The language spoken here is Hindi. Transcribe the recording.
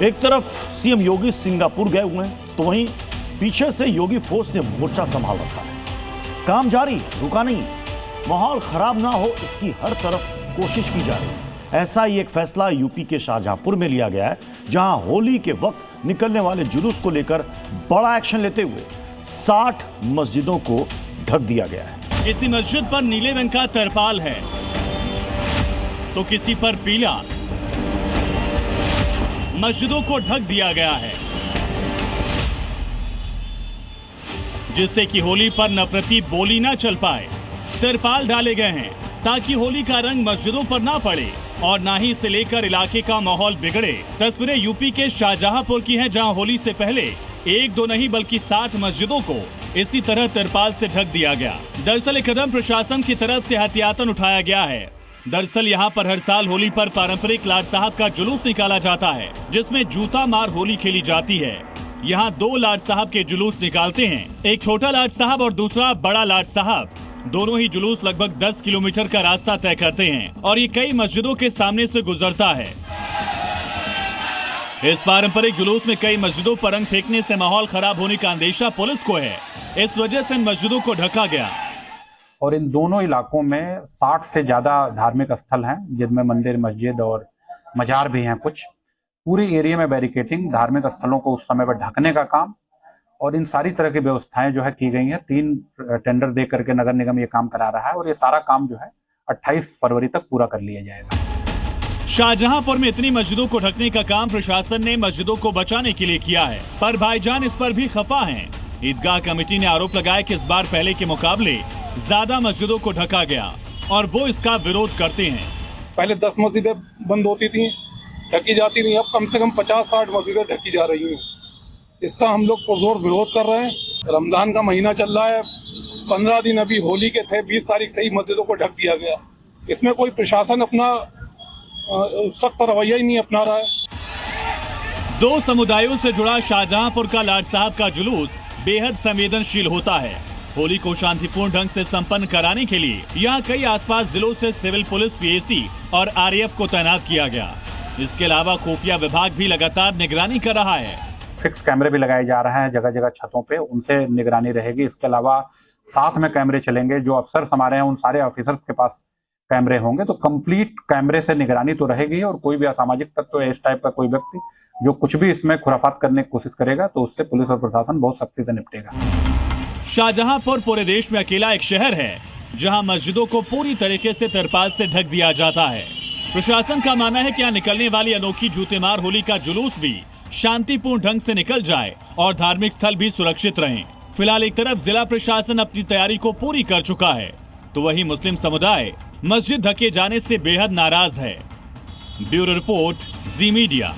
एक तरफ सीएम योगी सिंगापुर गए हुए हैं, तो वहीं पीछे से योगी फोर्स ने मोर्चा संभाल रखा है। काम जारी, रुका नहीं। माहौल खराब ना हो इसकी हर तरफ कोशिश की जा रही है। ऐसा ही एक फैसला यूपी के शाहजहांपुर में लिया गया है, जहां होली के वक्त निकलने वाले जुलूस को लेकर बड़ा एक्शन लेते हुए 60 मस्जिदों को ढक दिया गया है। किसी मस्जिद पर नीले रंग का तरपाल है तो किसी पर पीला। मस्जिदों को ढक दिया गया है जिससे कि होली पर नफरती बोली ना चल पाए। तरपाल डाले गए हैं ताकि होली का रंग मस्जिदों पर ना पड़े और ना ही इसे लेकर इलाके का माहौल बिगड़े। तस्वीरें यूपी के शाहजहांपुर की हैं, जहां होली से पहले एक दो नहीं बल्कि 60 मस्जिदों को इसी तरह तरपाल से ढक दिया गया। दरअसल एक कदम प्रशासन की तरफ से एहतियातन उठाया गया है। दरअसल यहां पर हर साल होली पर पारंपरिक लाट साहब का जुलूस निकाला जाता है, जिसमें जूता मार होली खेली जाती है। यहाँ 2 लाट साहब के जुलूस निकालते हैं, एक छोटा लाट साहब और दूसरा बड़ा लाट साहब। दोनों ही जुलूस लगभग 10 किलोमीटर का रास्ता तय करते हैं और ये कई मस्जिदों के सामने से गुजरता है। इस पारंपरिक जुलूस में कई मस्जिदों पर रंग फेंकने से माहौल खराब होने का अंदेशा पुलिस को है। इस वजह से इन मस्जिदों को ढका गया। और इन दोनों इलाकों में 60 से ज्यादा धार्मिक स्थल हैं, जिनमें मंदिर, मस्जिद और मजार भी हैं। कुछ पूरी एरिया में बैरिकेटिंग, धार्मिक स्थलों को उस समय पर ढकने का काम और इन सारी तरह की व्यवस्थाएं जो है की गई हैं। 3 टेंडर दे करके नगर निगम ये काम करा रहा है और ये सारा काम जो है 28 फरवरी तक पूरा कर लिया जाएगा। शाहजहांपुर में इतनी मस्जिदों को ढकने का काम प्रशासन ने मस्जिदों को बचाने के लिए किया है, पर भाईजान इस पर भी खफा हैं। ईदगाह कमेटी ने आरोप लगाया कि इस बार पहले के मुकाबले ज्यादा मस्जिदों को ढका गया और वो इसका विरोध करते हैं। पहले 10 मस्जिदें बंद होती थी, ढकी जाती थी, अब कम से कम 50-60 मस्जिदें ढकी जा रही हैं। इसका हम लोग पुरजोर विरोध कर रहे हैं। रमजान का महीना चल रहा है, 15 दिन अभी होली के थे, 20 तारीख से ही मस्जिदों को ढक दिया गया। इसमें कोई प्रशासन अपना सख्त रवैया ही नहीं अपना रहा है। 2 समुदायों से जुड़ा शाहजहांपुर का लाट साहब का जुलूस बेहद संवेदनशील होता है। होली को शांतिपूर्ण ढंग से संपन्न कराने के लिए यहाँ कई आसपास जिलों से सिविल पुलिस, पीएसी और आरएएफ को तैनात किया गया। इसके अलावा खुफिया विभाग भी लगातार निगरानी कर रहा है। फिक्स कैमरे भी लगाए जा रहे हैं जगह जगह छतों पे, उनसे निगरानी रहेगी। इसके अलावा साथ में कैमरे चलेंगे, जो अफसर हमारे हैं उन सारे ऑफिसर्स के पास कैमरे होंगे, तो कंप्लीट कैमरे से निगरानी तो रहेगी। और कोई भी असामाजिक तत्व इस टाइप का कोई व्यक्ति जो कुछ भी इसमें खुराफात करने की कोशिश करेगा तो उससे पुलिस और प्रशासन बहुत सख्ती से निपटेगा। शाहजहांपुर पूरे देश में अकेला एक शहर है जहां मस्जिदों को पूरी तरीके से तरपाल से ढक दिया जाता है। प्रशासन का मानना है कि यहाँ निकलने वाली अनोखी जूतेमार होली का जुलूस भी शांतिपूर्ण ढंग से निकल जाए और धार्मिक स्थल भी सुरक्षित रहें। फिलहाल एक तरफ जिला प्रशासन अपनी तैयारी को पूरी कर चुका है, तो वहीं मुस्लिम समुदाय मस्जिद ढके जाने से बेहद नाराज है। ब्यूरो रिपोर्ट, जी मीडिया।